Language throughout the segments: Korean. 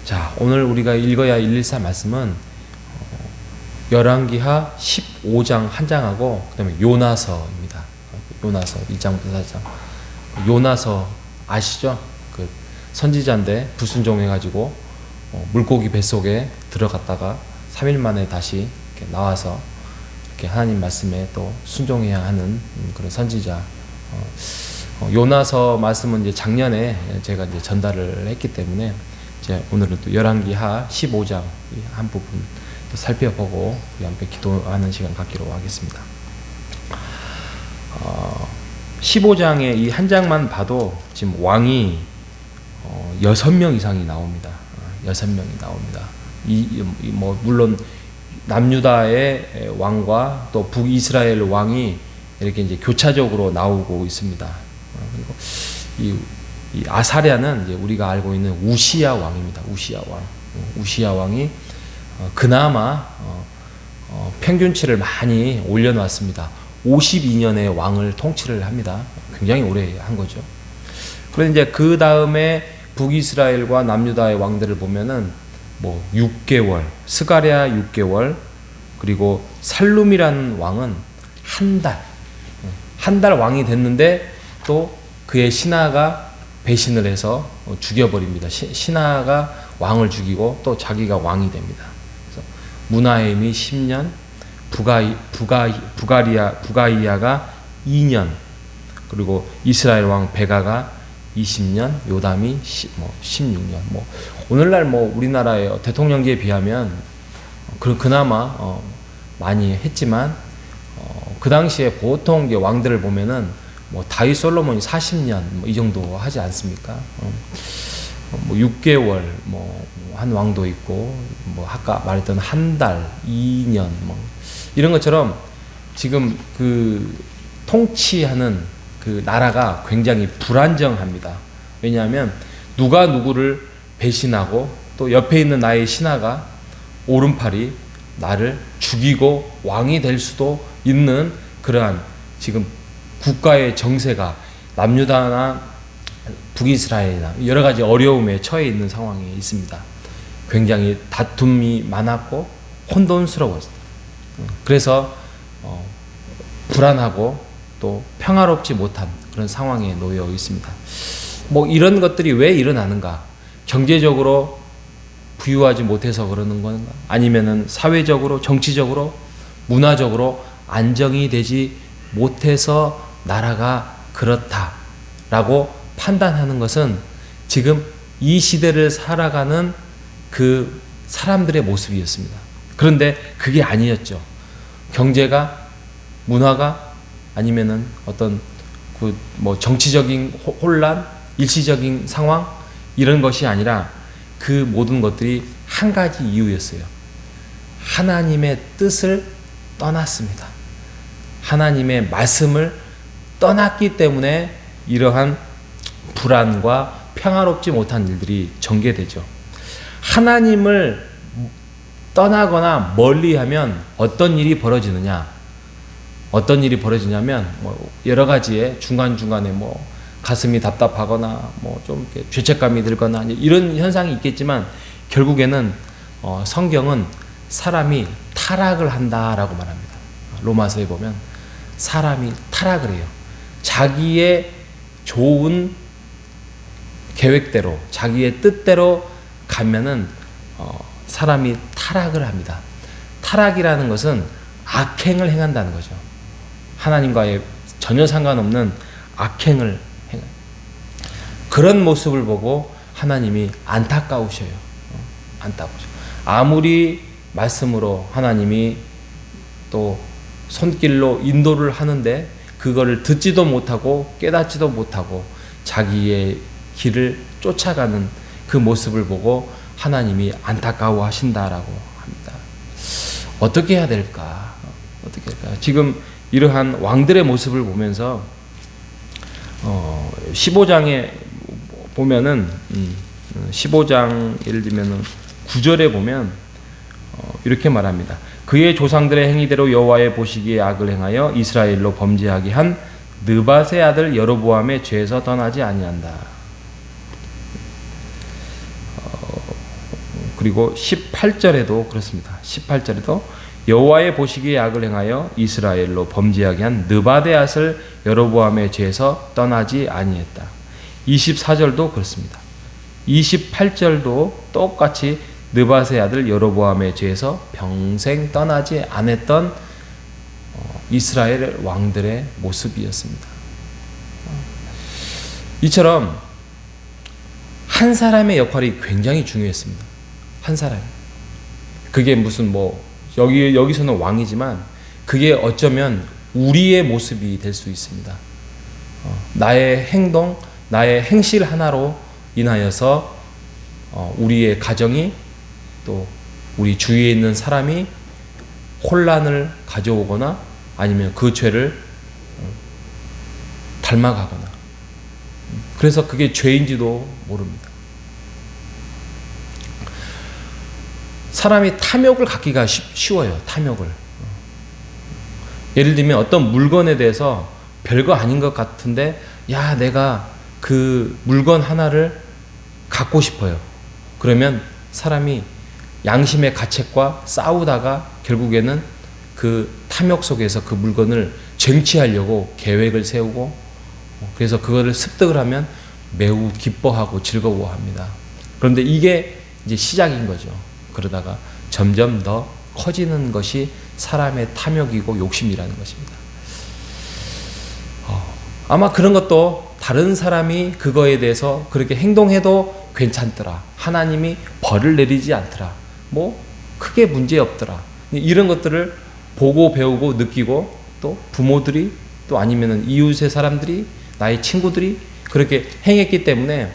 자, 오늘 우리가 읽어야 114 말씀은 열왕기하 15장 한 장하고 그다음에 요나서입니다. 요나서 1장부터 4장. 요나서 아시죠? 그 선지자인데 불순종해가지고 물고기 뱃속에 들어갔다가 3일 만에 다시 이렇게 나와서 이렇게 하나님 말씀에 또 순종해야 하는 그런 선지자. 요나서 말씀은 이제 작년에 제가 이제 전달을 했기 때문에 이제 오늘은 또 열왕기하 15장 한 부분 또 살펴보고 우리 함께 기도하는 시간 갖기로 하겠습니다. 15장의 이 한 장만 봐도 지금 왕이 6명 이상이 나옵니다. 6명이 나옵니다. 뭐 물론 남유다의 왕과 또 북이스라엘 왕이 이렇게 이제 교차적으로 나오고 있습니다. 그리고 이 아사랴는 이제 우리가 알고 있는 우시야 왕입니다. 우시야 왕. 우시야 왕이 그나마 평균치를 많이 올려놨습니다. 52년의 왕을 통치를 합니다. 굉장히 오래 한 거죠. 그런데 이제 그 다음에 북이스라엘과 남유다의 왕들을 보면은 뭐 6개월, 스가랴 6개월, 그리고 살룸이라는 왕은 한 달 왕이 됐는데 또 그의 신하가 배신을 해서 죽여버립니다. 신하가 왕을 죽이고 또 자기가 왕이 됩니다. 그래서 무나헴이 10년, 부가이야가 2년, 그리고 이스라엘 왕 베가가 20년, 요담이 16년. 뭐 오늘날 뭐 우리나라의 대통령제에 비하면 그나마 많이 했지만 그 당시에 보통 이제 왕들을 보면은 뭐 다윗 솔로몬이 40년 뭐 이 정도 하지 않습니까? 뭐 6개월 뭐 한 왕도 있고 뭐 아까 말했던 한 달, 2년 뭐 이런 것처럼 지금 그 통치하는 그 나라가 굉장히 불안정합니다. 왜냐하면 누가 누구를 배신하고 또 옆에 있는 나의 신하가 오른팔이 나를 죽이고 왕이 될 수도 있는 그러한 지금 국가의 정세가 남유다나 북이스라엘이나 여러 가지 어려움에 처해 있는 상황이 있습니다. 굉장히 다툼이 많았고 혼돈스러웠어요. 그래서 불안하고 또 평화롭지 못한 그런 상황에 놓여 있습니다. 뭐 이런 것들이 왜 일어나는가? 경제적으로 부유하지 못해서 그러는 건가? 아니면은 사회적으로, 정치적으로, 문화적으로 안정이 되지 못해서 나라가 그렇다라고 판단하는 것은 지금 이 시대를 살아가는 그 사람들의 모습이었습니다. 그런데 그게 아니었죠. 경제가, 문화가 아니면은 어떤 그 뭐 정치적인 혼란, 일시적인 상황 이런 것이 아니라 그 모든 것들이 한 가지 이유였어요. 하나님의 뜻을 떠났습니다. 하나님의 말씀을 떠났기 때문에 이러한 불안과 평화롭지 못한 일들이 전개되죠. 하나님을 떠나거나 멀리하면 어떤 일이 벌어지느냐? 어떤 일이 벌어지냐면 뭐 여러 가지의 중간중간에 뭐 가슴이 답답하거나 뭐 좀 죄책감이 들거나 이런 현상이 있겠지만 결국에는 성경은 사람이 타락을 한다라고 말합니다. 로마서에 보면 사람이 타락을 해요. 자기의 좋은 계획대로 자기의 뜻대로 가면은 사람이 타락을 합니다. 타락이라는 것은 악행을 행한다는 거죠. 하나님과의 전혀 상관없는 악행을 행해요. 그런 모습을 보고 하나님이 안타까우셔요. 안타까우셔요. 아무리 말씀으로 하나님이 또 손길로 인도를 하는데 그거를 듣지도 못하고 깨닫지도 못하고 자기의 길을 쫓아가는 그 모습을 보고 하나님이 안타까워하신다라고 합니다. 어떻게 해야 될까? 어떻게 할까? 지금 이러한 왕들의 모습을 보면서 15장에 보면은 15장 예를 들면은 9절에 보면 이렇게 말합니다. 그의 조상들의 행위대로 여호와의 보시기에 악을 행하여 이스라엘로 범죄하게 한 느밧의 아들 여로보암의 죄에서 떠나지 아니한다. 그리고 18절에도 그렇습니다. 18절에도 여호와의 보시기에 악을 행하여 이스라엘로 범죄하게 한 느바데앗을 여로보암의 죄에서 떠나지 아니했다. 24절도 그렇습니다. 28절도 똑같이 느밧의 아들 여로보암의 죄에서 평생 떠나지 않았던 이스라엘 왕들의 모습이었습니다. 이처럼 한 사람의 역할이 굉장히 중요했습니다. 한 사람. 그게 무슨 여기서는 왕이지만 그게 어쩌면 우리의 모습이 될 수 있습니다. 나의 행동, 나의 행실 하나로 인하여서 우리의 가정이 또 우리 주위에 있는 사람이 혼란을 가져오거나 아니면 그 죄를 닮아가거나 그래서 그게 죄인지도 모릅니다. 사람이 탐욕을 갖기가 쉬워요. 탐욕을. 예를 들면 어떤 물건에 대해서 별거 아닌 것 같은데 야 내가 그 물건 하나를 갖고 싶어요. 그러면 사람이 양심의 가책과 싸우다가 결국에는 그 탐욕 속에서 그 물건을 쟁취하려고 계획을 세우고 그래서 그거를 습득을 하면 매우 기뻐하고 즐거워합니다. 그런데 이게 이제 시작인 거죠. 그러다가 점점 더 커지는 것이 사람의 탐욕이고 욕심이라는 것입니다. 아마 그런 것도 다른 사람이 그거에 대해서 그렇게 행동해도 괜찮더라. 하나님이 벌을 내리지 않더라. 크게 문제 없더라. 이런 것들을 보고 배우고 느끼고 또 부모들이 또 아니면은 이웃의 사람들이 나의 친구들이 그렇게 행했기 때문에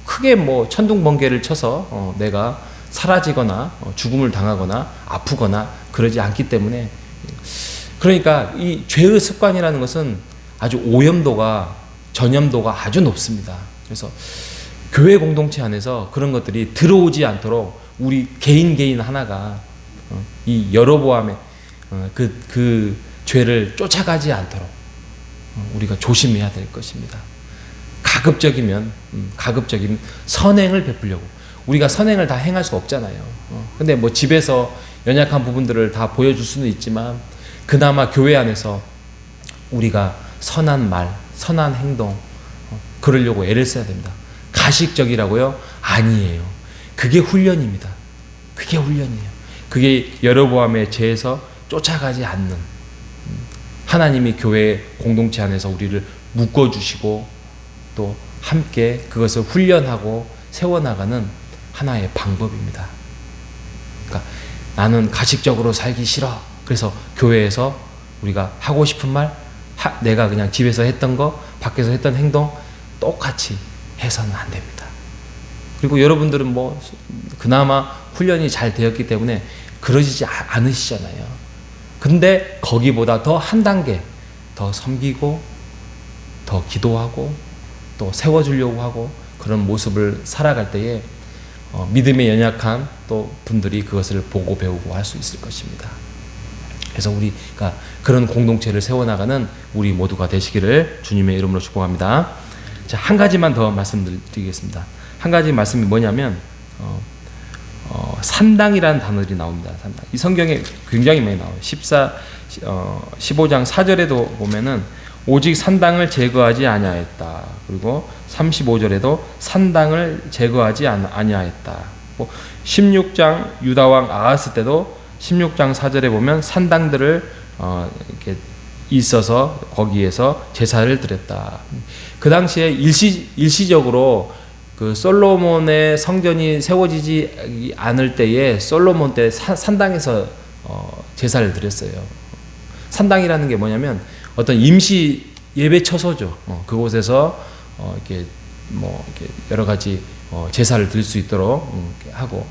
크게 천둥번개를 쳐서 내가 사라지거나 죽음을 당하거나 아프거나 그러지 않기 때문에 그러니까 이 죄의 습관이라는 것은 아주 오염도가 전염도가 아주 높습니다. 그래서 교회 공동체 안에서 그런 것들이 들어오지 않도록 우리 개인 하나가 이 여로보암의 그 죄를 쫓아가지 않도록 우리가 조심해야 될 것입니다. 가급적이면 선행을 베풀려고 우리가 선행을 다 행할 수 없잖아요. 근데 집에서 연약한 부분들을 다 보여줄 수는 있지만 그나마 교회 안에서 우리가 선한 말, 선한 행동 그러려고 애를 써야 됩니다. 가식적이라고요? 아니에요. 그게 훈련입니다. 그게 훈련이에요. 그게 여로보암의 죄에서 쫓아가지 않는 하나님이 교회 공동체 안에서 우리를 묶어주시고 또 함께 그것을 훈련하고 세워나가는 하나의 방법입니다. 그러니까 나는 가식적으로 살기 싫어. 그래서 교회에서 우리가 하고 싶은 말, 내가 그냥 집에서 했던 거, 밖에서 했던 행동 똑같이 해서는 안 됩니다. 그리고 여러분들은 그나마 훈련이 잘 되었기 때문에 그러지 않으시잖아요. 근데 거기보다 더 한 단계 더 섬기고 더 기도하고 또 세워주려고 하고 그런 모습을 살아갈 때에 믿음에 연약한 또 분들이 그것을 보고 배우고 할 수 있을 것입니다. 그래서 우리가 그런 공동체를 세워나가는 우리 모두가 되시기를 주님의 이름으로 축복합니다. 자, 한 가지만 더 말씀드리겠습니다. 한 가지 말씀이 뭐냐면 산당이라는 단어들이 나옵니다. 산당. 이 성경에 굉장히 많이 나와요. 15장 4절에도 보면은 오직 산당을 제거하지 아니하였다. 그리고 35절에도 산당을 제거하지 아니하였다. 16장 유다왕 아하스 때도 16장 4절에 보면 산당들을 이렇게 있어서 거기에서 제사를 드렸다. 그 당시에 일시적으로 그 솔로몬의 성전이 세워지지 않을 때에 솔로몬 때 산당에서 제사를 드렸어요. 산당이라는 게 뭐냐면 어떤 임시 예배 처소죠. 그곳에서 이렇게 여러 가지 제사를 드릴 수 있도록 하고.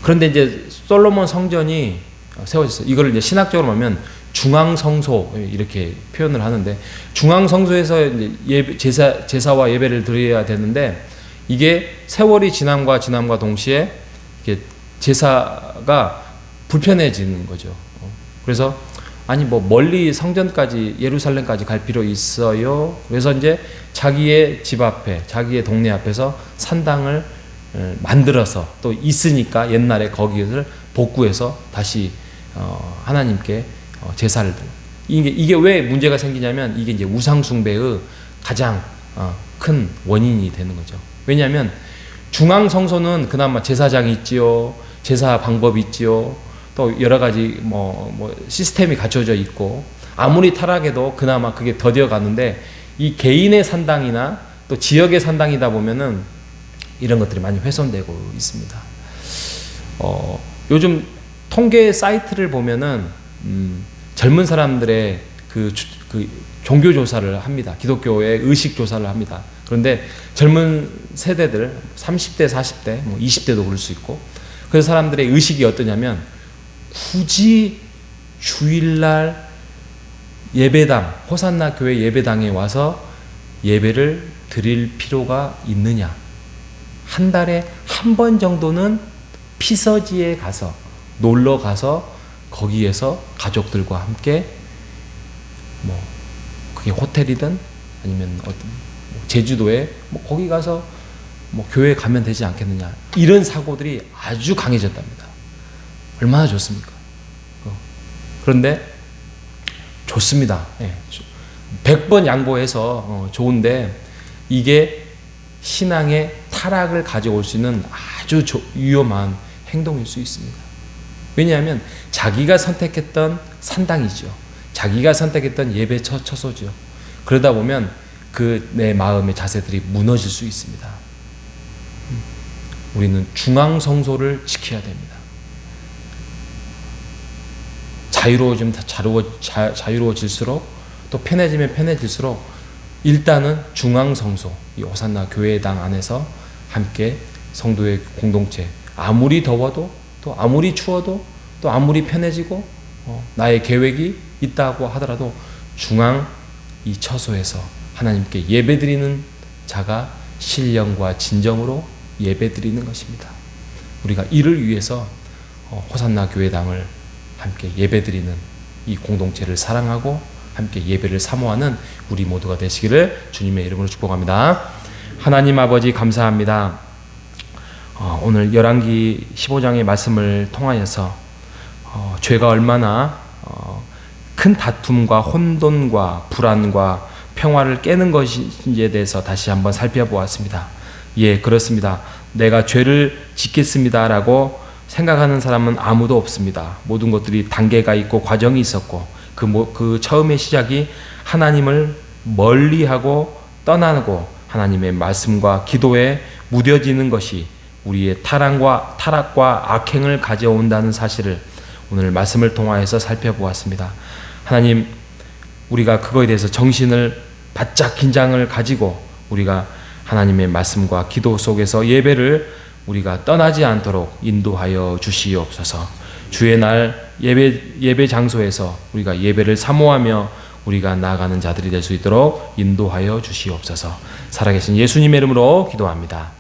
그런데 이제 솔로몬 성전이 세워졌어요. 이거를 이제 신학적으로 보면 중앙성소 이렇게 표현을 하는데 중앙성소에서 이제 제사와 예배를 드려야 되는데 이게 세월이 지남과 동시에 이게 제사가 불편해지는 거죠. 그래서 멀리 성전까지 예루살렘까지 갈 필요 있어요. 그래서 이제 자기의 집 앞에 자기의 동네 앞에서 산당을 만들어서 또 있으니까 옛날에 거기를 복구해서 다시 하나님께 제사를 드려. 이게 왜 문제가 생기냐면 이게 이제 우상 숭배의 가장 큰 원인이 되는 거죠. 왜냐하면 중앙 성소는 그나마 제사장이 있지요, 제사 방법이 있지요, 또 여러 가지 뭐 시스템이 갖춰져 있고 아무리 타락해도 그나마 그게 더디어 가는데 이 개인의 산당이나 또 지역의 산당이다 보면은 이런 것들이 많이 훼손되고 있습니다. 요즘 통계 사이트를 보면은 젊은 사람들의 그 종교 조사를 합니다. 기독교의 의식 조사를 합니다. 그런데 젊은 세대들 30대, 40대, 뭐 20대도 그럴 수 있고 그 사람들의 의식이 어떠냐면 굳이 주일날 예배당, 호산나 교회 예배당에 와서 예배를 드릴 필요가 있느냐. 한 달에 한 번 정도는 피서지에 가서 놀러 가서 거기에서 가족들과 함께 뭐 그게 호텔이든 아니면 어떤 제주도에 뭐 거기 가서 뭐 교회 가면 되지 않겠느냐. 이런 사고들이 아주 강해졌답니다. 얼마나 좋습니까? 그런데 좋습니다. 100번 양보해서 좋은데 이게 신앙의 타락을 가져올 수 있는 아주 위험한 행동일 수 있습니다. 왜냐하면 자기가 선택했던 산당이죠. 자기가 선택했던 예배 처소죠. 그러다 보면 그 내 마음의 자세들이 무너질 수 있습니다. 우리는 중앙 성소를 지켜야 됩니다. 자유로워질수록 또 편해지면 편해질수록 일단은 중앙 성소, 이 호산나 교회당 안에서 함께 성도의 공동체, 아무리 더워도 또 아무리 추워도 또 아무리 편해지고 나의 계획이 있다고 하더라도 중앙 이 처소에서 하나님께 예배드리는 자가 신령과 진정으로 예배드리는 것입니다. 우리가 이를 위해서 호산나 교회당을 함께 예배드리는 이 공동체를 사랑하고 함께 예배를 사모하는 우리 모두가 되시기를 주님의 이름으로 축복합니다. 하나님 아버지 감사합니다. 오늘 열왕기 15장의 말씀을 통하여서 죄가 얼마나 큰 다툼과 혼돈과 불안과 평화를 깨는 것인지에 대해서 다시 한번 살펴보았습니다. 예, 그렇습니다. 내가 죄를 짓겠습니다라고 생각하는 사람은 아무도 없습니다. 모든 것들이 단계가 있고 과정이 있었고 그 처음의 시작이 하나님을 멀리하고 떠나고 하나님의 말씀과 기도에 무뎌지는 것이 우리의 타락과 악행을 가져온다는 사실을 오늘 말씀을 통하여서 살펴보았습니다. 하나님, 우리가 그거에 대해서 정신을 바짝 긴장을 가지고 우리가 하나님의 말씀과 기도 속에서 예배를 우리가 떠나지 않도록 인도하여 주시옵소서. 주의 날 예배 장소에서 우리가 예배를 사모하며 우리가 나아가는 자들이 될 수 있도록 인도하여 주시옵소서. 살아계신 예수님의 이름으로 기도합니다.